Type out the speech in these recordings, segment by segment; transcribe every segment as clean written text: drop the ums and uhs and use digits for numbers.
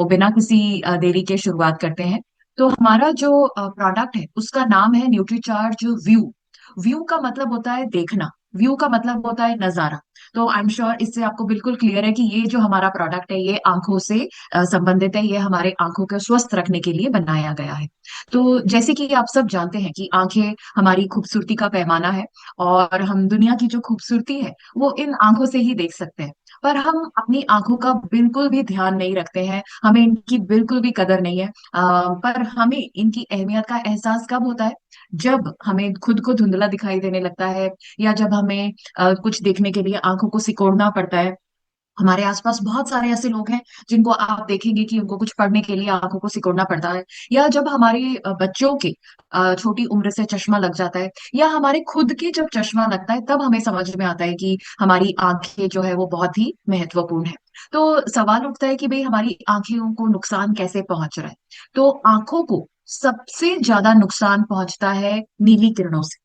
बिना किसी देरी के शुरुआत करते हैं। तो हमारा जो प्रोडक्ट है उसका नाम है न्यूट्रीचार्ज व्यू। व्यू का मतलब होता है देखना, व्यू का मतलब होता है नजारा। तो आई एम श्योर इससे आपको बिल्कुल क्लियर है कि ये जो हमारा प्रोडक्ट है ये आंखों से संबंधित है, ये हमारे आंखों को स्वस्थ रखने के लिए बनाया गया है। तो जैसे कि आप सब जानते हैं कि आंखें हमारी खूबसूरती का पैमाना है, और हम दुनिया की जो खूबसूरती है वो इन आंखों से ही देख सकते हैं। पर हम अपनी आंखों का बिल्कुल भी ध्यान नहीं रखते हैं, हमें इनकी बिल्कुल भी कदर नहीं है। पर हमें इनकी अहमियत का एहसास कब होता है? जब हमें खुद को धुंधला दिखाई देने लगता है, या जब हमें कुछ देखने के लिए आंखों को सिकोड़ना पड़ता है। हमारे आसपास बहुत सारे ऐसे लोग हैं जिनको आप देखेंगे कि उनको कुछ पढ़ने के लिए आंखों को सिकोड़ना पड़ता है, या जब हमारे बच्चों के छोटी उम्र से चश्मा लग जाता है, या हमारे खुद के जब चश्मा लगता है तब हमें समझ में आता है कि हमारी आंखें जो है वो बहुत ही महत्वपूर्ण है। तो सवाल उठता है कि भाई हमारी आंखों को नुकसान कैसे पहुंच रहा है? तो आंखों को सबसे ज्यादा नुकसान पहुंचता है नीली किरणों से।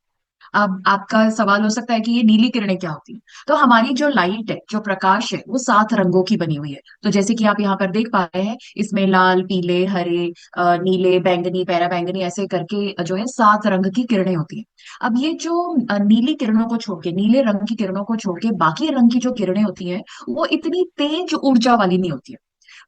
अब आपका सवाल हो सकता है कि ये नीली किरणें क्या होती हैं? तो हमारी जो लाइट है, जो प्रकाश है, वो 7 रंगों की बनी हुई है। तो जैसे कि आप यहाँ पर देख पा रहे हैं, इसमें लाल, पीले, हरे, नीले, बैंगनी, पैरा बैंगनी, ऐसे करके जो है 7 रंग की किरणें होती हैं। अब ये जो नीली किरणों को छोड़ के, नीले रंग की किरणों को छोड़ के बाकी रंग की जो किरणें होती हैं वो इतनी तेज ऊर्जा वाली नहीं होती है।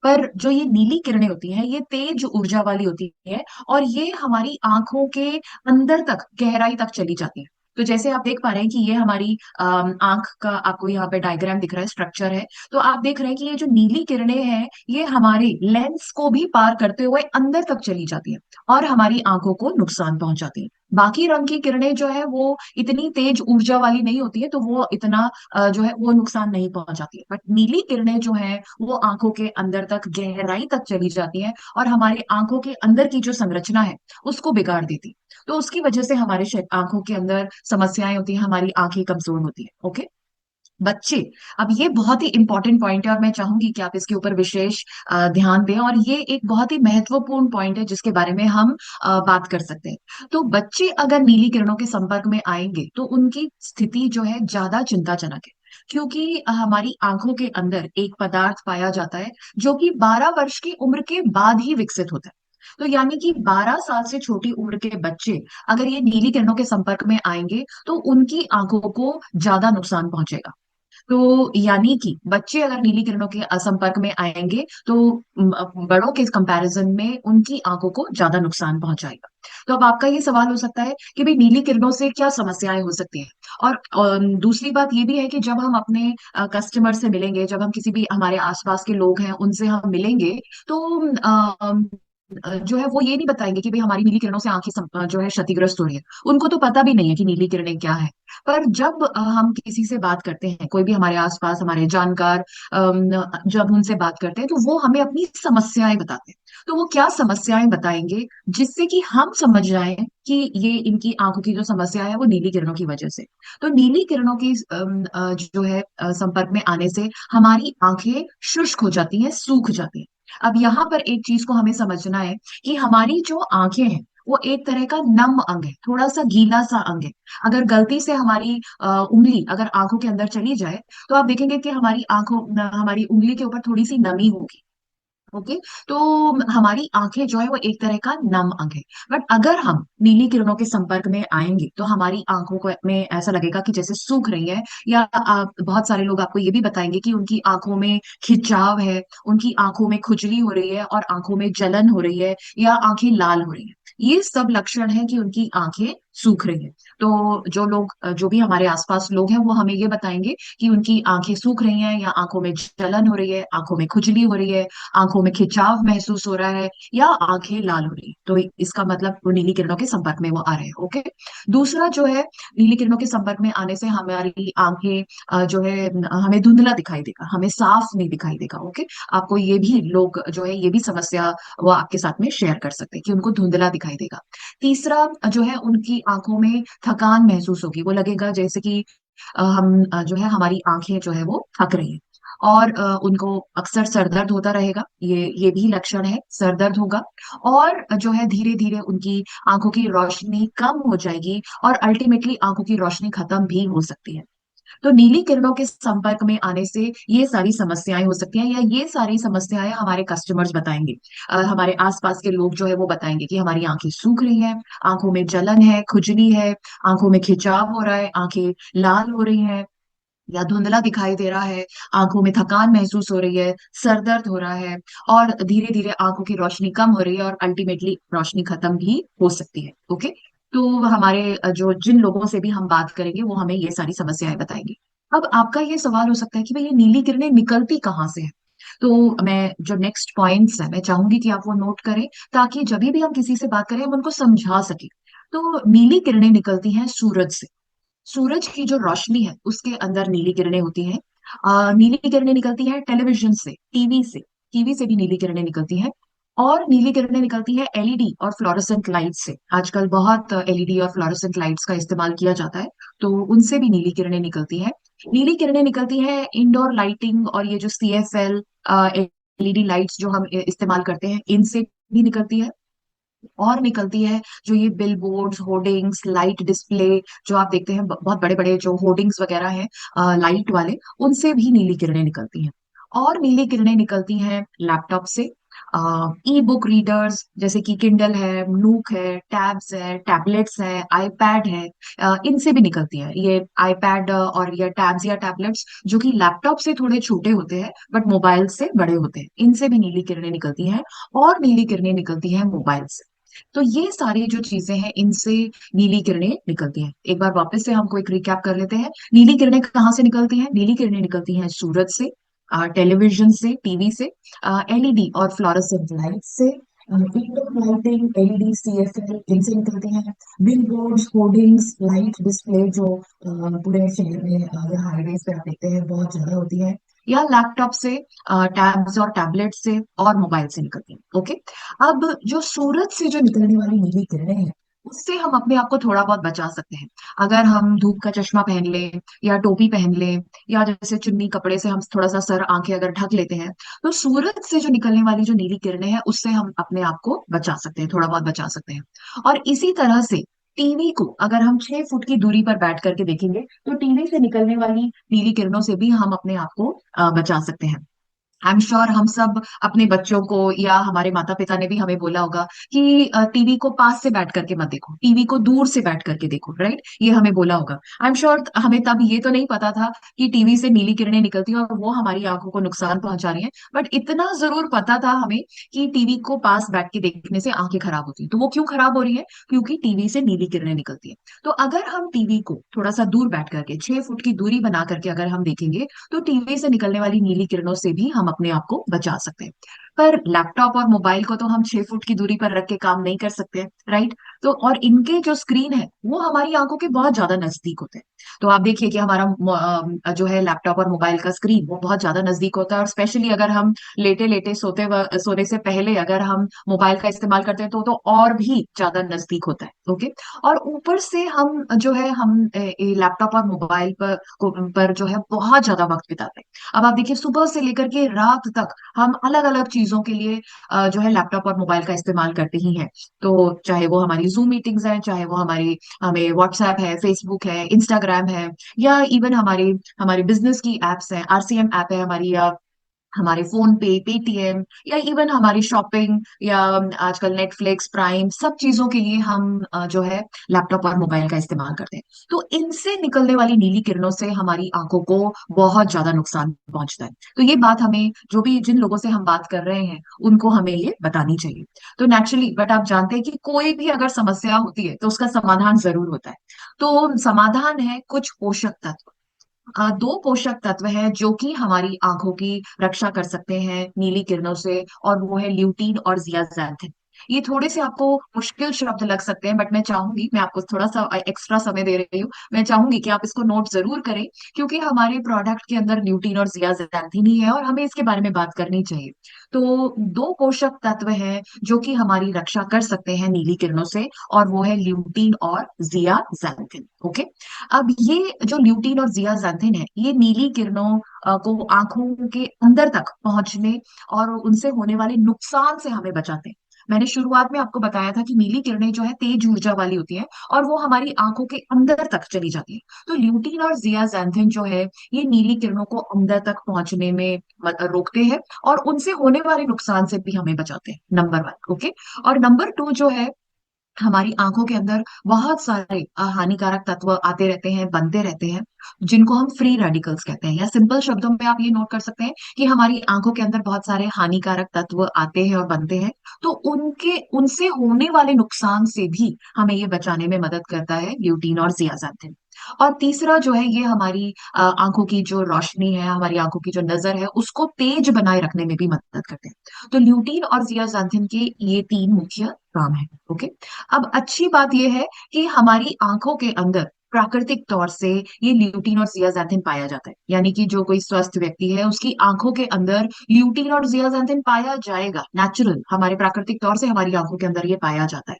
पर जो ये नीली किरणें होती हैं ये तेज ऊर्जा वाली होती है, और ये हमारी आंखों के अंदर तक, गहराई तक चली जाती है। तो जैसे आप देख पा रहे हैं कि ये हमारी आंख का आपको यहाँ पे डायग्राम दिख रहा है, स्ट्रक्चर है। तो आप देख रहे हैं कि ये जो नीली किरणें हैं ये हमारे लेंस को भी पार करते हुए अंदर तक चली जाती है, और हमारी आंखों को नुकसान पहुंचाती है। बाकी रंग की किरणें जो है वो इतनी तेज ऊर्जा वाली नहीं होती है, तो वो इतना जो है वो नुकसान नहीं पहुंचाती है। बट नीली किरणें जो है वो आंखों के अंदर तक, गहराई तक चली जाती हैं, और हमारी आंखों के अंदर की जो संरचना है उसको बिगाड़ देती है। तो उसकी वजह से हमारे आंखों के अंदर समस्याएं होती हैं, हमारी आंखें कमजोर होती है। ओके बच्चे, अब ये बहुत ही इंपॉर्टेंट पॉइंट है और मैं चाहूंगी कि आप इसके ऊपर विशेष ध्यान दें, और ये एक बहुत ही महत्वपूर्ण पॉइंट है जिसके बारे में हम बात कर सकते हैं। तो बच्चे अगर नीली किरणों के संपर्क में आएंगे तो उनकी स्थिति जो है ज्यादा चिंताजनक है, क्योंकि हमारी आंखों के अंदर एक पदार्थ पाया जाता है जो कि 12 वर्ष की उम्र के बाद ही विकसित होता है। तो यानी कि 12 साल से छोटी उम्र के बच्चे अगर ये नीली किरणों के संपर्क में आएंगे तो उनकी आंखों को ज्यादा नुकसान पहुंचेगा। तो यानी कि बच्चे अगर नीली किरणों के संपर्क में आएंगे तो बड़ों के कंपैरिजन में उनकी आंखों को ज्यादा नुकसान पहुंचाएगा। तो अब आपका ये सवाल हो सकता है कि भाई नीली किरणों से क्या समस्याएं हो सकती हैं? और दूसरी बात ये भी है कि जब हम अपने कस्टमर से मिलेंगे, जब हम किसी भी हमारे आसपास के लोग हैं उनसे हम मिलेंगे, तो जो है वो ये नहीं बताएंगे कि भाई हमारी नीली किरणों से आंखें जो है क्षतिग्रस्त हो रही है। उनको तो पता भी नहीं है कि नीली किरणें क्या है। पर जब हम किसी से बात करते हैं, कोई भी हमारे आसपास हमारे जानकार, जब उनसे बात करते हैं तो वो हमें अपनी समस्याएं बताते हैं। तो वो क्या समस्याएं बताएंगे जिससे कि हम समझ जाएं कि ये इनकी आंखों की जो समस्या है वो नीली किरणों की वजह से। तो नीली किरणों की जो है संपर्क में आने से हमारी आंखें शुष्क हो जाती हैं, सूख जाती हैं। अब यहाँ पर एक चीज को हमें समझना है कि हमारी जो आंखें हैं वो एक तरह का नम अंग है, थोड़ा सा गीला सा अंग है। अगर गलती से हमारी उंगली अगर आंखों के अंदर चली जाए तो आप देखेंगे कि हमारी उंगली के ऊपर थोड़ी सी नमी होगी। ओके, तो हमारी आंखें जो है वो एक तरह का नम अंग है। बट अगर हम नीली किरणों के संपर्क में आएंगे तो हमारी आंखों को में ऐसा लगेगा कि जैसे सूख रही है, या बहुत सारे लोग आपको ये भी बताएंगे कि उनकी आंखों में खिंचाव है, उनकी आंखों में खुजली हो रही है, और आंखों में जलन हो रही है, या आंखें लाल हो रही है। ये सब लक्षण है कि उनकी आंखें सूख रही है। तो जो लोग जो भी हमारे आसपास लोग हैं वो हमें ये बताएंगे कि उनकी आंखें सूख रही हैं, या आंखों में जलन हो रही है, आंखों में खुजली हो रही है, आंखों में खिंचाव महसूस हो रहा है, या आंखें लाल हो रही है। तो इसका मतलब वो नीली किरणों के संपर्क में वो आ रहे हैं। ओके, दूसरा जो है, नीली किरणों के संपर्क में आने से हमारी आंखें जो है हमें धुंधला दिखाई देगा, हमें साफ नहीं दिखाई देगा। ओके, आपको ये भी लोग जो है ये भी समस्या वो आपके साथ में शेयर कर सकते हैं कि उनको धुंधला दिखाई देगा। तीसरा जो है, उनकी आंखों में थकान महसूस होगी, वो लगेगा जैसे कि हम जो है हमारी आंखें जो है वो थक रही हैं। और उनको अक्सर सर दर्द होता रहेगा, ये भी लक्षण है, सर दर्द होगा। और जो है धीरे धीरे उनकी आंखों की रोशनी कम हो जाएगी, और अल्टीमेटली आंखों की रोशनी खत्म भी हो सकती है। तो नीली किरणों के संपर्क में आने से ये सारी समस्याएं हो सकती हैं, या ये सारी समस्याएं हमारे कस्टमर्स बताएंगे। हमारे आसपास के लोग जो है वो बताएंगे कि हमारी आंखें सूख रही हैं, आंखों में जलन है, खुजली है, आंखों में खिंचाव हो रहा है, आंखें लाल हो रही हैं, या धुंधला दिखाई दे रहा है, आंखों में थकान महसूस हो रही है, सर दर्द हो रहा है, और धीरे धीरे आंखों की रोशनी कम हो रही है, और अल्टीमेटली रोशनी खत्म भी हो सकती है। ओके। तो हमारे जो जिन लोगों से भी हम बात करेंगे वो हमें ये सारी समस्याएं बताएंगे। अब आपका ये सवाल हो सकता है कि भाई ये नीली किरणें निकलती कहाँ से है। तो मैं जो नेक्स्ट पॉइंट्स है मैं चाहूंगी कि आप वो नोट करें, ताकि जब भी हम किसी से बात करें हम उनको समझा सके। तो नीली किरणें निकलती हैं सूरज से। सूरज की जो रोशनी है उसके अंदर नीली किरणें होती हैं। नीली किरणें निकलती हैं टेलीविजन से, टीवी से। टीवी से भी नीली किरणें निकलती हैं। और नीली किरणें निकलती है एलईडी और फ्लोरोसेंट लाइट से। आजकल बहुत एलईडी और फ्लोरोसेंट लाइट्स का इस्तेमाल किया जाता है, तो उनसे भी नीली किरणें निकलती हैं। नीली किरणें निकलती हैं इंडोर लाइटिंग और ये जो सीएफएल एलईडी लाइट्स जो हम इस्तेमाल करते हैं इनसे भी निकलती है। और निकलती है जो ये bill boards, hoardings, light display जो आप देखते हैं, बहुत बड़े बड़े जो होर्डिंग्स वगैरह हैं लाइट वाले, उनसे भी नीली किरणें निकलती हैं। और नीली किरणें निकलती हैं लैपटॉप से। ई बुक रीडर्स जैसे कि किंडल है, नूक है, टैब्स है, टैबलेट्स है, आईपैड है, इनसे भी निकलती है। ये आईपैड और ये टैब्स या टैबलेट्स जो कि लैपटॉप से थोड़े छोटे होते हैं बट मोबाइल से बड़े होते हैं, इनसे भी नीली किरणें निकलती हैं। और नीली किरणें निकलती हैं मोबाइल से। तो ये सारी जो चीजें हैं इनसे नीली किरणें निकलती हैं। एक बार वापस से हमको एक रिकैप कर लेते हैं। नीली किरणें कहाँ से निकलती हैं? नीली किरणें निकलती हैं सूरज से, टेलीविजन से, टीवी से, एलईडी और फ्लोरोसेंट लाइट से, इंडोर लाइटिंग, एलईडी, सीएफएल, इनसे निकलती हैं। Bill boards, hoardings, light display जो पूरे शहर में या हाईवेज पे आप देखते हैं बहुत ज्यादा होती है, या लैपटॉप से, टैब्स और टैबलेट से और मोबाइल से निकलती हैं। ओके। अब जो सूरज से जो निकलने वाली नीली किरणें हैं उससे हम अपने आप को थोड़ा बहुत बचा सकते हैं। अगर हम धूप का चश्मा पहन लें, या टोपी पहन लें, या जैसे चुन्नी कपड़े से हम थोड़ा सा सर आंखें अगर ढक लेते हैं, तो सूरज से जो निकलने वाली जो नीली किरणें हैं उससे हम अपने आप को बचा सकते हैं, थोड़ा बहुत बचा सकते हैं। और इसी तरह से टीवी को अगर हम 6 फुट की दूरी पर बैठ करके देखेंगे तो टीवी से निकलने वाली नीली किरणों से भी हम अपने आप को बचा सकते हैं। आई एम श्योर हम सब अपने बच्चों को, या हमारे माता पिता ने भी हमें बोला होगा कि टीवी को पास से बैठ करके मत देखो, टीवी को दूर से बैठ करके देखो, राइट? ये हमें बोला होगा। आई एम श्योर हमें तब ये तो नहीं पता था कि टीवी से नीली किरणें निकलती हैं और वो हमारी आंखों को नुकसान पहुंचा रही हैं, बट इतना जरूर पता था हमें कि टीवी को पास बैठ के देखने से आंखें खराब होती हैं। तो वो क्यों खराब हो रही है? क्योंकि टीवी से नीली किरणें निकलती है। तो अगर हम टीवी को थोड़ा सा दूर बैठ करके 6 फुट की दूरी बना करके अगर हम देखेंगे, तो टीवी से निकलने वाली नीली किरणों से भी हम अपने आप को बचा सकते हैं। पर लैपटॉप और मोबाइल को तो हम 6 फुट की दूरी पर रख के काम नहीं कर सकते, राइट? तो और इनके जो स्क्रीन है वो हमारी आंखों के बहुत ज्यादा नजदीक होते हैं। तो आप देखिए कि हमारा जो है लैपटॉप और मोबाइल का स्क्रीन वो बहुत ज्यादा नजदीक होता है, और स्पेशली अगर हम लेटे लेटे सोने से पहले अगर हम मोबाइल का इस्तेमाल करते हैं तो और भी ज्यादा नजदीक होता है। ओके। और ऊपर से हम जो है हम लैपटॉप और मोबाइल पर जो है बहुत ज्यादा वक्त बिताते हैं। अब आप देखिए सुबह से लेकर के रात तक हम अलग अलग चीजों के लिए जो है लैपटॉप और मोबाइल का इस्तेमाल करते ही हैं। तो चाहे वो हमारी जूम मीटिंग्स हैं, चाहे वो हमारी हमें व्हाट्सएप है, फेसबुक है, इंस्टाग्राम है, या इवन हमारी हमारी बिजनेस की एप्स हैं, आरसीएम ऐप है हमारी, या हमारे फोन पे, पेटीएम, या इवन हमारी शॉपिंग, या आजकल नेटफ्लिक्स, प्राइम, सब चीजों के लिए हम जो है लैपटॉप और मोबाइल का इस्तेमाल करते हैं। तो इनसे निकलने वाली नीली किरणों से हमारी आंखों को बहुत ज्यादा नुकसान पहुंचता है। तो ये बात हमें, जो भी जिन लोगों से हम बात कर रहे हैं उनको हमें ये बतानी चाहिए। तो नेचुरली, बट आप जानते हैं कि कोई भी अगर समस्या होती है तो उसका समाधान जरूर होता है। तो समाधान है कुछ पोषक तत्व। दो पोषक तत्व हैं जो कि हमारी आंखों की रक्षा कर सकते हैं नीली किरणों से, और वो है ल्यूटीन और जियाज़ैंथिन। ये थोड़े से आपको मुश्किल शब्द लग सकते हैं, बट मैं चाहूंगी, मैं आपको थोड़ा सा एक्स्ट्रा समय दे रही हूँ, मैं चाहूंगी कि आप इसको नोट जरूर करें, क्योंकि हमारे प्रोडक्ट के अंदर ल्यूटीन और जियाज़ैंथिन ही है और हमें इसके बारे में बात करनी चाहिए। तो दो पोषक तत्व हैं जो कि हमारी रक्षा कर सकते हैं नीली किरणों से, और वो है ल्यूटीन और जियाज़ैंथिन। ओके। अब ये जो ल्यूटीन और जियाज़ैंथिन है ये नीली किरणों को आंखों के अंदर तक पहुंचने और उनसे होने वाले नुकसान से हमें बचाते हैं। मैंने शुरुआत में आपको बताया था कि नीली किरणें जो है तेज ऊर्जा वाली होती है और वो हमारी आंखों के अंदर तक चली जाती है। तो ल्यूटीन और जियाजैंथिन जो है ये नीली किरणों को अंदर तक पहुंचने में रोकते हैं और उनसे होने वाले नुकसान से भी हमें बचाते हैं, नंबर वन। ओके। और नंबर टू जो है, हमारी आंखों के अंदर बहुत सारे हानिकारक तत्व आते रहते हैं, बनते रहते हैं, जिनको हम फ्री रेडिकल्स कहते हैं, या सिंपल शब्दों में आप ये नोट कर सकते हैं कि हमारी आंखों के अंदर बहुत सारे हानिकारक तत्व आते हैं और बनते हैं। तो उनके उनसे होने वाले नुकसान से भी हमें ये बचाने में मदद करता है ल्यूटीन और जियाज़ैंथिन। और तीसरा जो है, ये हमारी आंखों की जो रोशनी है, हमारी आंखों की जो नजर है, उसको तेज बनाए रखने में भी मदद करते हैं। तो ल्यूटीन और जियाज़ैंथिन के ये तीन मुख्य काम है। ओके। अब अच्छी बात यह है कि हमारी आंखों के अंदर प्राकृतिक तौर से ये ल्यूटीन और जियाज़ैंथिन पाया जाता है, यानी कि जो कोई स्वस्थ व्यक्ति है उसकी आंखों के अंदर ल्यूटीन और जियाज़ैंथिन पाया जाएगा, नेचुरल, हमारे प्राकृतिक तौर से हमारी आंखों के अंदर ये पाया जाता है।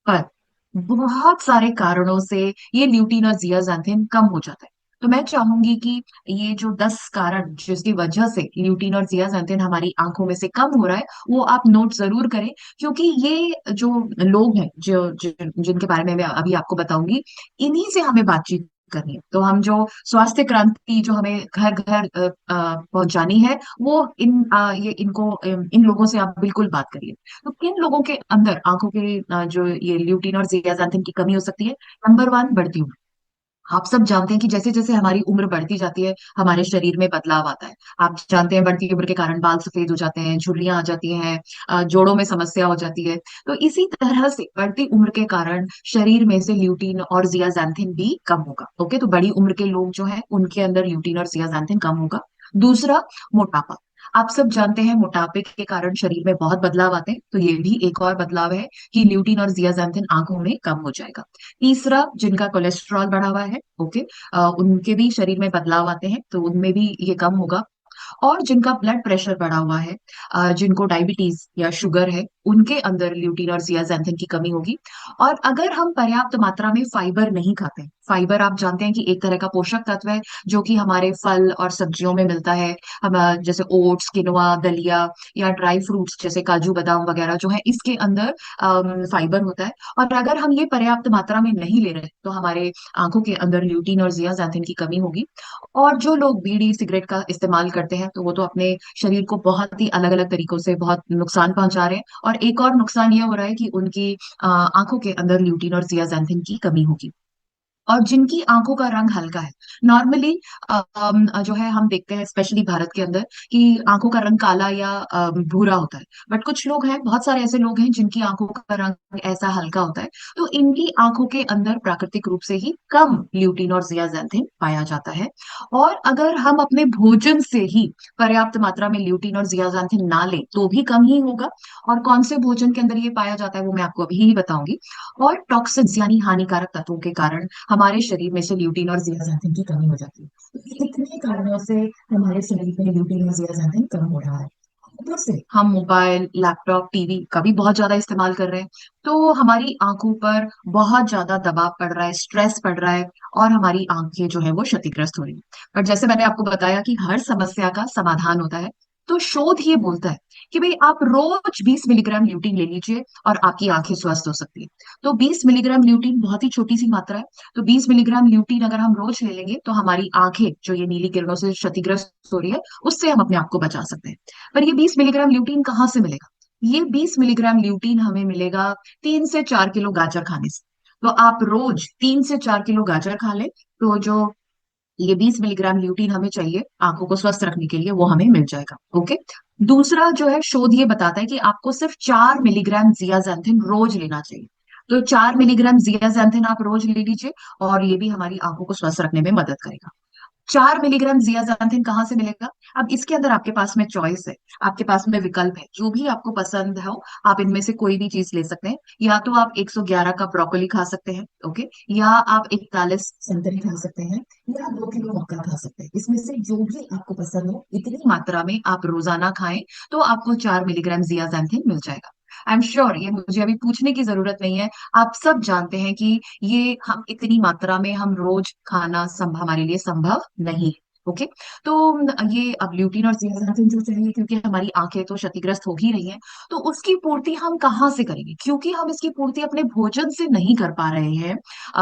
पर बहुत सारे कारणों से ये ल्यूटीन और जियाज़ैंथिन कम हो जाता है। तो मैं चाहूंगी कि ये जो 10 कारण जिसकी वजह से ल्यूटीन और जियाज़ैंथिन हमारी आंखों में से कम हो रहा है, वो आप नोट जरूर करें। क्योंकि ये जो लोग हैं जिनके बारे में मैं अभी आपको बताऊंगी, इन्हीं से हमें बातचीत करनी है। तो हम जो स्वास्थ्य क्रांति जो हमें घर घर पहुंचानी है, वो ये इनको इन लोगों से आप बिल्कुल बात करिए। तो किन लोगों के अंदर आंखों के जो ये ल्यूटीन और जियाज़ैंथिन की कमी हो सकती है? नंबर वन, बढ़ती उम्र। आप सब जानते हैं कि जैसे जैसे हमारी उम्र बढ़ती जाती है, हमारे शरीर में बदलाव आता है। आप जानते हैं बढ़ती उम्र के कारण बाल सफेद हो जाते हैं, झुर्रियां आ जाती हैं, जोड़ों में समस्या हो जाती है। तो इसी तरह से बढ़ती उम्र के कारण शरीर में से ल्यूटीन और जियाज़ैंथिन भी कम होगा। ओके। तो बड़ी उम्र के लोग जो हैं उनके अंदर ल्यूटीन और जियाज़ैंथिन कम होगा। दूसरा, मोटापा। आप सब जानते हैं मोटापे के कारण शरीर में बहुत बदलाव आते हैं, तो ये भी एक और बदलाव है कि ल्यूटीन और जियाज़ैंथिन आंखों में कम हो जाएगा। तीसरा, जिनका कोलेस्ट्रॉल बढ़ा हुआ है, ओके, उनके भी शरीर में बदलाव आते हैं, तो उनमें भी ये कम होगा। और जिनका ब्लड प्रेशर बढ़ा हुआ है, जिनको डायबिटीज या शुगर है, उनके अंदर ल्यूटीन और जियाज़ैंथिन की कमी होगी। और अगर हम पर्याप्त मात्रा में फाइबर नहीं खाते, फाइबर आप जानते हैं कि एक तरह का पोषक तत्व है जो कि हमारे फल और सब्जियों में मिलता है। हम जैसे ओट्स, किनोआ, दलिया या ड्राई फ्रूट्स जैसे काजू बादाम वगैरह जो है, इसके अंदर फाइबर होता है। और अगर हम ये पर्याप्त मात्रा में नहीं ले रहे तो हमारे आंखों के अंदर ल्यूटीन और जियाज़ैंथिन की कमी होगी। और जो लोग बीड़ी सिगरेट का इस्तेमाल करते हैं, तो वो तो अपने शरीर को बहुत ही अलग अलग तरीकों से बहुत नुकसान पहुंचा रहे हैं। और एक और नुकसान ये हो रहा है कि उनकी आंखों के अंदर ल्यूटीन और जियाज़ैंथिन की कमी होगी। और जिनकी आंखों का रंग हल्का है, नॉर्मली जो है हम देखते हैं स्पेशली भारत के अंदर कि आंखों का रंग काला या भूरा होता है। बट कुछ लोग हैं, बहुत सारे ऐसे लोग हैं जिनकी आंखों का रंग ऐसा हल्का होता है। तो इनकी आंखों के अंदर प्राकृतिक रूप से ही कम ल्यूटीन और जियाज़ैंथिन पाया जाता है। और अगर हम अपने भोजन से ही पर्याप्त मात्रा में ल्यूटीन और जियाज़ैंथिन ना लें तो भी कम ही होगा। और कौन से भोजन के अंदर ये पाया जाता है वो मैं आपको अभी ही बताऊंगी। और टॉक्सिन्स यानी हानिकारक तत्वों के कारण हमारे शरीर में से ल्यूटीन और जियाज़ैंथिन की कमी हो जाती है। तो इतने कारणों से हमारे शरीर में ल्यूटीन और जियाज़ैंथिन कम हो रहा है। ऊपर से हम मोबाइल, लैपटॉप, टीवी का भी बहुत ज्यादा इस्तेमाल कर रहे हैं, तो हमारी आंखों पर बहुत ज्यादा दबाव पड़ रहा है, स्ट्रेस पड़ रहा है, और हमारी आंखें जो है वो क्षतिग्रस्त हो रही है। पर जैसे मैंने आपको बताया कि हर समस्या का समाधान होता है, तो शोध ये बोलता है कि भाई आप रोज 20 मिलीग्राम ल्यूटीन ले लीजिए और आपकी आंखें स्वस्थ हो सकती है। तो 20 मिलीग्राम ल्यूटीन बहुत ही छोटी सी मात्रा है। तो 20 मिलीग्राम ल्यूटीन अगर हम रोज ले लेंगे तो हमारी आंखें जो ये नीली किरणों से क्षतिग्रस्त हो रही है, उससे हम अपने आप को बचा सकते हैं। पर ये 20 मिलीग्राम ल्यूटीन कहाँ से मिलेगा? ये 20 मिलीग्राम ल्यूटीन हमें मिलेगा 3 से 4 किलो गाजर खाने से। तो आप रोज 3 से 4 किलो गाजर खा लें, तो जो ये 20 मिलीग्राम ल्यूटीन हमें चाहिए आंखों को स्वस्थ रखने के लिए, वो हमें मिल जाएगा। ओके। दूसरा जो है, शोध ये बताता है कि आपको सिर्फ 4 मिलीग्राम जियाज़ैंथिन रोज लेना चाहिए। तो 4 मिलीग्राम जियाज़ैंथिन आप रोज ले लीजिए, और ये भी हमारी आंखों को स्वस्थ रखने में मदद करेगा। 4 मिलीग्राम जियाज़ैंथिन कहाँ से मिलेगा? अब इसके अंदर आपके पास में चॉइस है, आपके पास में विकल्प है, जो भी आपको पसंद हो आप इनमें से कोई भी चीज ले सकते हैं। या तो आप 111 का ब्रोकली खा सकते हैं, ओके, या आप 41 संतरे खा सकते हैं, या 2 किलो मक्का खा सकते हैं। इसमें से जो भी आपको पसंद हो, इतनी मात्रा में आप रोजाना खाएं, तो आपको 4 मिलीग्राम जियाज़ैंथिन मिल जाएगा। आई एम श्योर, ये मुझे अभी पूछने की जरूरत नहीं है, आप सब जानते हैं कि ये हम इतनी मात्रा में हम रोज खाना हमारे लिए संभव नहीं है। ओके। तो ये अब ल्यूटिन और जियासाल्मिन जो चाहिए, क्योंकि हमारी आंखें तो क्षतिग्रस्त हो ही रही हैं, तो उसकी पूर्ति हम कहाँ से करेंगे, क्योंकि हम इसकी पूर्ति अपने भोजन से नहीं कर पा रहे हैं।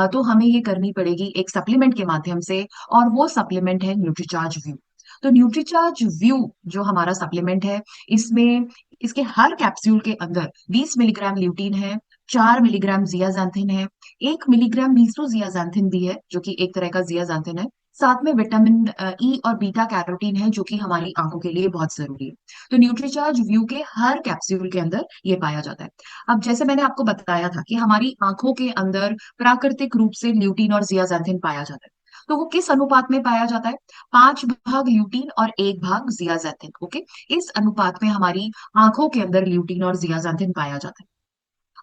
तो हमें ये करनी पड़ेगी एक सप्लीमेंट के माध्यम से, और वो सप्लीमेंट है न्यूट्रीचार्ज व्यू। तो न्यूट्रीचार्ज व्यू जो हमारा सप्लीमेंट है, इसमें इसके हर कैप्सूल के अंदर 20 मिलीग्राम ल्यूटीन है, 4 मिलीग्राम जियाजांथिन है, 1 मिलीग्राम मीसोजियाजांथिन भी है जो कि एक तरह का जियाजांथिन है, साथ में विटामिन ई और बीटा कैरोटीन है जो कि हमारी आंखों के लिए बहुत जरूरी है। तो न्यूट्रीचार्ज व्यू के हर कैप्सूल के अंदर ये पाया जाता है। अब जैसे मैंने आपको बताया था कि हमारी आंखों के अंदर प्राकृतिक रूप से ल्यूटीन और जियाजांथिन पाया जाता है। तो वो किस अनुपात में पाया जाता है? 5 भाग ल्यूटीन और 1 भाग जियाजांथिन। ओके। इस अनुपात में हमारी आंखों के अंदर ल्यूटीन और जियाजांथिन पाया जाता है।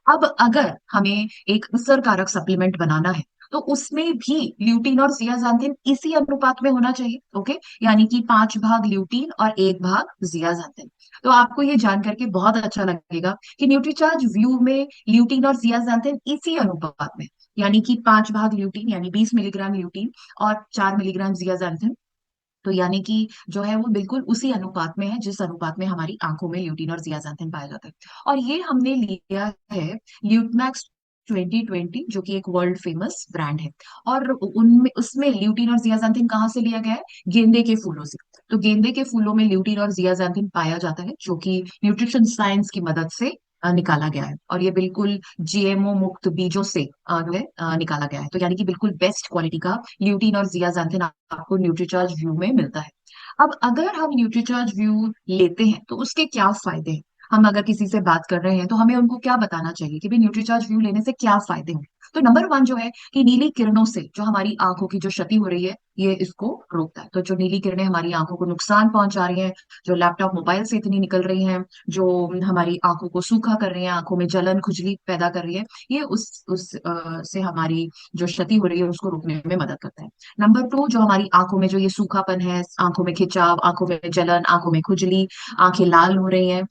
अब अगर हमें एक असरकारक सप्लीमेंट बनाना है, तो उसमें भी ल्यूटीन और जियाजांथिन इसी अनुपात में होना चाहिए। ओके। यानी कि 5 भाग ल्यूटीन और 1 भाग जियाजांथिन। तो आपको ये जान करके बहुत अच्छा लगेगा कि न्यूट्रीचार्ज व्यू में ल्यूटीन और जियाजांथिन इसी अनुपात में, यानी कि 5 भाग ल्यूटीन यानी 20 मिलीग्राम ल्यूटीन और 4 मिलीग्राम जियाजांथिन। तो यानी कि जो है वो बिल्कुल उसी अनुपात में है जिस अनुपात में हमारी आंखों में ल्यूटीन और जियाजांथिन पाया जाता है। और ये हमने लिया है ल्यूटमैक्स 2020, जो कि एक वर्ल्ड फेमस ब्रांड है। और उनमें उसमें ल्यूटीन और जियाजांथिन कहाँ से लिया गया है? गेंदे के फूलों से। तो गेंदे के फूलों में ल्यूटीन और जियाजांथिन पाया जाता है, जो कि न्यूट्रिशन साइंस की मदद से निकाला गया है, और ये बिल्कुल जीएमओ मुक्त बीजों से जो है निकाला गया है। तो यानी कि बिल्कुल बेस्ट क्वालिटी का ल्यूटीन और जियाजांथिन आपको न्यूट्रीचार्ज व्यू में मिलता है। अब अगर हम न्यूट्रीचार्ज व्यू लेते हैं तो उसके क्या फायदे हैं? हम अगर किसी से बात कर रहे हैं तो हमें उनको क्या बताना चाहिए कि भाई न्यूट्रीचार्ज व्यू लेने से क्या फायदे हैं? तो नंबर 1 जो है कि नीली किरणों से जो हमारी आंखों की जो क्षति हो रही है, ये इसको रोकता है। तो जो नीली किरणें हमारी आंखों को नुकसान पहुंचा रही हैं, जो लैपटॉप मोबाइल से इतनी निकल रही हैं, जो हमारी आंखों को सूखा कर रही हैं, आंखों में जलन खुजली पैदा कर रही है, ये से हमारी जो क्षति हो रही है उसको रोकने में मदद करता है। नंबर 2, जो हमारी आंखों में जो ये सूखापन है, आंखों में खिंचाव, आंखों में जलन, आंखों में खुजली, आंखें लाल हो रही हैं,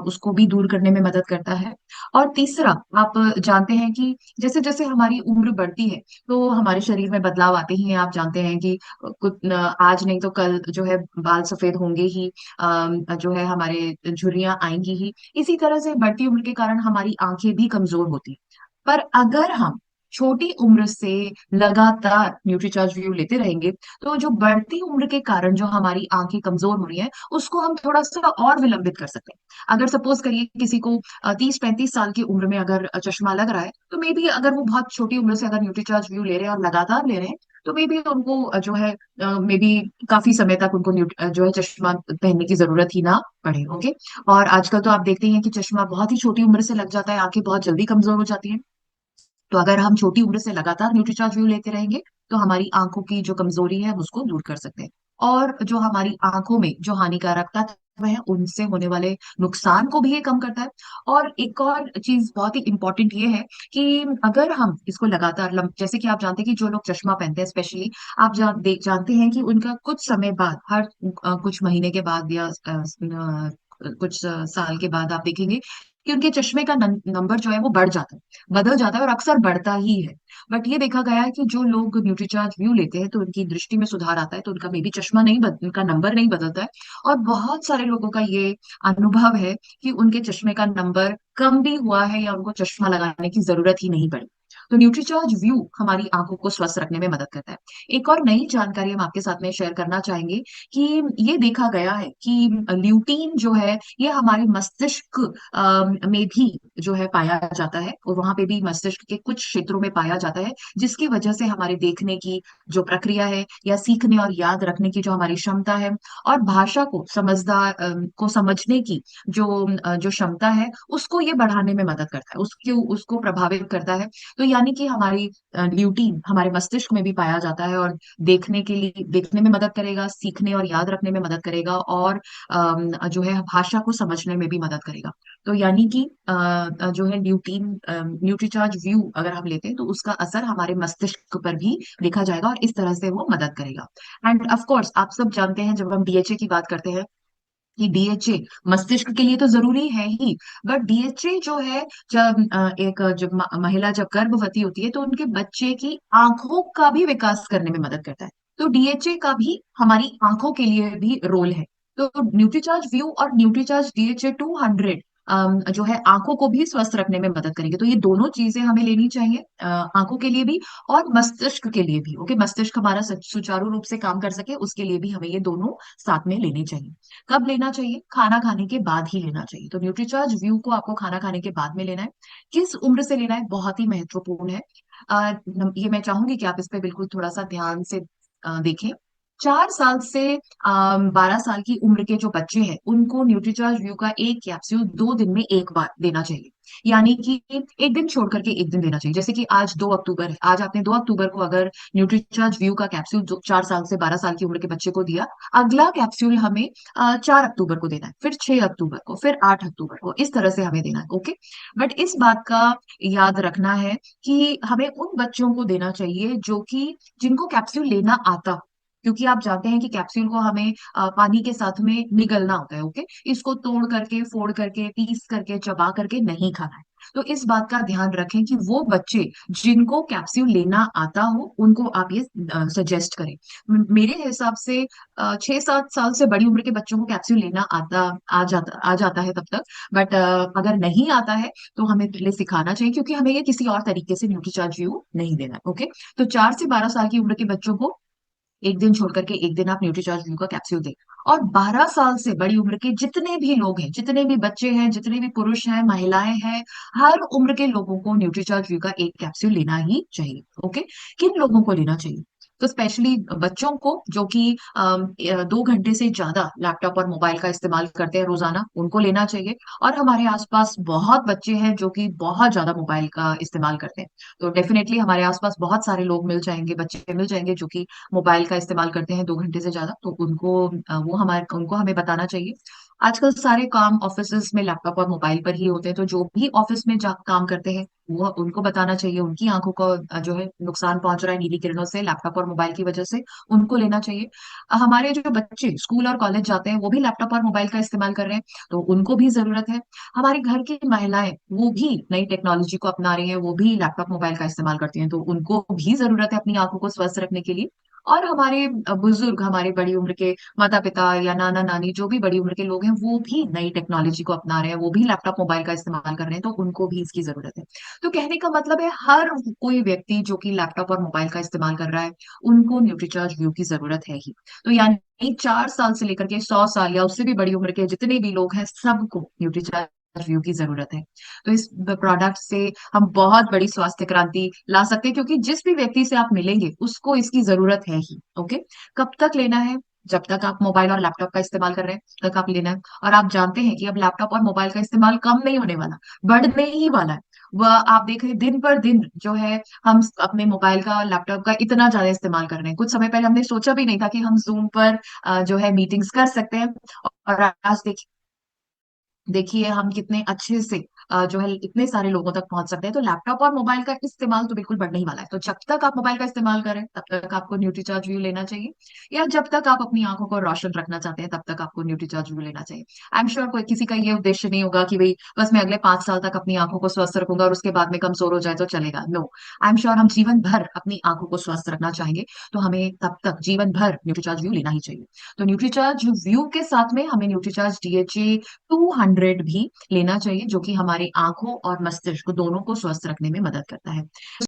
उसको भी दूर करने में मदद करता है। और तीसरा, आप जानते हैं कि जैसे जैसे हमारी उम्र बढ़ती है तो हमारे शरीर में बदलाव आते ही हैं। आप जानते हैं कि कुछ आज नहीं तो कल जो है बाल सफेद होंगे ही, जो है हमारे झुर्रियां आएंगी ही। इसी तरह से बढ़ती उम्र के कारण हमारी आंखें भी कमजोर होती हैं। पर अगर हम छोटी उम्र से लगातार न्यूट्रीचार्ज व्यू लेते रहेंगे, तो जो बढ़ती उम्र के कारण जो हमारी आंखें कमजोर हो रही हैं, उसको हम थोड़ा सा और विलंबित कर सकते हैं। अगर सपोज करिए किसी को 30-35 साल की उम्र में अगर चश्मा लग रहा है, तो मे बी अगर वो बहुत छोटी उम्र से अगर न्यूट्रीचार्ज व्यू ले रहे हैं और लगातार ले रहे हैं, तो मे बी उनको जो है मे बी काफी समय तक उनको जो है चश्मा पहनने की जरूरत ही ना पड़े। ओके। और आजकल तो आप देखते हैं कि चश्मा बहुत ही छोटी उम्र से लग जाता है, आंखें बहुत जल्दी कमजोर हो जाती हैं। तो अगर हम छोटी उम्र से लगातार न्यूट्रीचार्ज व्यू लेते रहेंगे, तो हमारी आंखों की जो कमजोरी है हम उसको दूर कर सकते हैं। और जो हमारी आंखों में जो हानिकारक तत्व है उनसे होने वाले नुकसान को भी ये कम करता है। और एक और चीज बहुत ही इंपॉर्टेंट ये है कि अगर हम इसको लगातार जैसे कि आप जानते हैं कि जो लोग चश्मा पहनते हैं स्पेशली, आप जानते हैं कि उनका कुछ समय बाद, हर कुछ महीने के बाद या कुछ साल के बाद आप देखेंगे कि उनके चश्मे का नंबर जो है वो बढ़ जाता है, बदल जाता है, और अक्सर बढ़ता ही है। बट ये देखा गया है कि जो लोग न्यूट्रीचार्ज व्यू लेते हैं तो उनकी दृष्टि में सुधार आता है, तो उनका मे बी चश्मा नहीं उनका नंबर नहीं बदलता है। और बहुत सारे लोगों का ये अनुभव है कि उनके चश्मे का नंबर कम भी हुआ है या उनको चश्मा लगाने की जरूरत ही नहीं पड़ी। तो न्यूट्रीचार्ज व्यू हमारी आंखों को स्वस्थ रखने में मदद करता है। एक और नई जानकारी हम आपके साथ में शेयर करना चाहेंगे कि ये देखा गया है कि ल्यूटीन जो है ये हमारे मस्तिष्क में भी जो है पाया जाता है, और वहां पे भी मस्तिष्क के कुछ क्षेत्रों में पाया जाता है, जिसकी वजह से हमारे देखने की जो प्रक्रिया है, या सीखने और याद रखने की जो हमारी क्षमता है, और भाषा को को समझने की जो क्षमता है, उसको ये बढ़ाने में मदद करता है, उसको उसको प्रभावित करता है। तो यानी कि हमारी ल्यूटीन हमारे मस्तिष्क में भी पाया जाता है, और देखने में मदद करेगा, सीखने और याद रखने में मदद करेगा, और जो है भाषा को समझने में भी मदद करेगा। तो यानी कि जो है न्यूट्रीचार्ज व्यू अगर हम लेते हैं तो उसका असर हमारे मस्तिष्क पर भी देखा जाएगा, और इस तरह से वो मदद करेगा। एंड ऑफ कोर्स आप सब जानते हैं जब हम डीएचए की बात करते हैं कि डीएचए मस्तिष्क के लिए तो जरूरी है ही, बट डीएचए जो है जब जब महिला जब गर्भवती होती है तो उनके बच्चे की आंखों का भी विकास करने में मदद करता है। तो डीएचए का भी हमारी आंखों के लिए भी रोल है। तो न्यूट्रीचार्ज व्यू और न्यूट्रीचार्ज डीएचए 200 जो है आंखों को भी स्वस्थ रखने में मदद करेंगे। तो ये दोनों चीजें हमें लेनी चाहिए, आंखों के लिए भी और मस्तिष्क के लिए भी। ओके, मस्तिष्क हमारा सुचारू रूप से काम कर सके उसके लिए भी हमें ये दोनों साथ में लेनी चाहिए। कब लेना चाहिए? खाना खाने के बाद ही लेना चाहिए। तो न्यूट्रीचार्ज व्यू को आपको खाना खाने के बाद में लेना है। किस उम्र से लेना है? बहुत ही महत्वपूर्ण है। ये मैं चाहूंगी कि आप इस पे बिल्कुल थोड़ा सा ध्यान से देखें। 4 साल से 12 साल की उम्र के जो बच्चे हैं उनको न्यूट्रीचार्ज व्यू का एक कैप्सूल 2 दिन में एक बार देना चाहिए। यानी कि एक दिन छोड़ करके एक दिन देना चाहिए। जैसे कि आज 2 अक्टूबर है, आज आपने 2 अक्टूबर को अगर न्यूट्रीचार्ज व्यू का कैप्सूल जो 4 साल से 12 साल की उम्र के बच्चे को दिया, अगला कैप्सूल हमें 4 अक्टूबर को देना है, फिर 6 अक्टूबर को, फिर 8 अक्टूबर को, इस तरह से हमें देना है। ओके, बट इस बात का याद रखना है कि हमें उन बच्चों को देना चाहिए जो कि जिनको कैप्सूल लेना आता हो। क्योंकि आप जानते हैं कि कैप्सूल को हमें पानी के साथ में निगलना होता है। ओके, इसको तोड़ करके, फोड़ करके, पीस करके, चबा करके नहीं खाना है। तो इस बात का ध्यान रखें कि वो बच्चे जिनको कैप्सूल लेना आता हो उनको आप ये सजेस्ट करें। मेरे हिसाब से 6-7 साल से बड़ी उम्र के बच्चों को कैप्सूल लेना आ जाता है तब तक। बट अगर नहीं आता है तो हमें पहले सिखाना चाहिए, क्योंकि हमें ये किसी और तरीके से न्यूट्रीचार्ज यू नहीं देना है। ओके, तो 4 से 12 साल की उम्र के बच्चों को एक दिन छोड़ करके एक दिन आप न्यूट्रीचार्ज व्यू का कैप्सूल दें। और 12 साल से बड़ी उम्र के जितने भी लोग हैं, जितने भी बच्चे हैं, जितने भी पुरुष हैं, महिलाएं हैं, हर उम्र के लोगों को न्यूट्रीचार्ज व्यू का एक कैप्सूल लेना ही चाहिए। ओके, किन लोगों को लेना चाहिए? तो स्पेशली बच्चों को जो कि 2 घंटे से ज्यादा लैपटॉप और मोबाइल का इस्तेमाल करते हैं रोजाना, उनको लेना चाहिए। और हमारे आसपास बहुत बच्चे हैं जो कि बहुत ज्यादा मोबाइल का इस्तेमाल करते हैं। तो डेफिनेटली हमारे आसपास बहुत सारे लोग मिल जाएंगे, बच्चे मिल जाएंगे जो कि मोबाइल का इस्तेमाल करते हैं 2 घंटे से ज्यादा। तो उनको हमें बताना चाहिए। आजकल सारे काम ऑफिस में लैपटॉप और मोबाइल पर ही होते हैं, तो जो भी ऑफिस में जा काम करते हैं वो उनको बताना चाहिए। उनकी आंखों को जो है नुकसान पहुंच रहा है नीली किरणों से, लैपटॉप और मोबाइल की वजह से, उनको लेना चाहिए। हमारे जो बच्चे स्कूल और कॉलेज जाते हैं वो भी लैपटॉप और मोबाइल का इस्तेमाल कर रहे हैं, तो उनको भी जरूरत है। हमारे घर की महिलाएं वो भी नई टेक्नोलॉजी को अपना रही हैं, वो भी लैपटॉप मोबाइल का इस्तेमाल करती हैं, तो उनको भी जरूरत है अपनी आंखों को स्वस्थ रखने के लिए। और हमारे बुजुर्ग, हमारे बड़ी उम्र के माता पिता या नाना नानी, जो भी बड़ी उम्र के लोग हैं, वो भी नई टेक्नोलॉजी को अपना रहे हैं, वो भी लैपटॉप मोबाइल का इस्तेमाल कर रहे हैं, तो उनको भी इसकी जरूरत है। तो कहने का मतलब है हर कोई व्यक्ति जो कि लैपटॉप और मोबाइल का इस्तेमाल कर रहा है उनको न्यूट्रीचार्ज व्यू की जरूरत है ही। तो यानी 4 साल से लेकर के 100 साल या उससे भी बड़ी उम्र के जितने भी लोग हैं, सबको न्यूट्रीचार्ज व्यू की जरूरत है। तो इस प्रोडक्ट से हम बहुत बड़ी स्वास्थ्य क्रांति ला सकते हैं, क्योंकि जिस भी व्यक्ति से आप मिलेंगे उसको इसकी जरूरत है ही। ओके, कब तक लेना है? जब तक आप मोबाइल और लैपटॉप का इस्तेमाल कर रहे हैं तक आप लेना है। और आप जानते हैं कि अब लैपटॉप और मोबाइल का इस्तेमाल कम नहीं होने वाला, बढ़ने ही वाला है। वह आप देख रहे हैं दिन पर दिन जो है हम अपने मोबाइल का, लैपटॉप का इतना ज्यादा इस्तेमाल कर रहे हैं। कुछ समय पहले हमने सोचा भी नहीं था कि हम जूम पर जो है मीटिंग्स कर सकते हैं। और आज देखिए हम कितने अच्छे से जो है इतने सारे लोगों तक पहुंच सकते हैं। तो लैपटॉप और मोबाइल का इस्तेमाल तो बिल्कुल बढ़ने ही वाला है। तो जब तक आप मोबाइल का इस्तेमाल करें तब तक आपको न्यूट्रीचार्ज व्यू लेना चाहिए, या जब तक आप अपनी आंखों को रोशन रखना चाहते हैं तब तक आपको न्यूट्रीचार्ज व्यू लेना चाहिए। आई एम श्योर कोई किसी का ये उद्देश्य नहीं होगा कि भाई बस मैं अगले 5 साल तक अपनी आंखों को स्वस्थ रखूंगा और उसके बाद में कमजोर हो जाए तो चलेगा। नो, आई एम श्योर हम जीवन भर अपनी आंखों को स्वस्थ रखना चाहेंगे, तो हमें तब तक जीवन भर न्यूट्रीचार्ज व्यू लेना ही चाहिए। तो न्यूट्रीचार्ज व्यू के साथ में हमें न्यूट्रीचार्ज डीएचए 200 भी लेना चाहिए, जो कि हमारी आंखों और मस्तिष्क दोनों को स्वस्थ रखने में मदद करता है।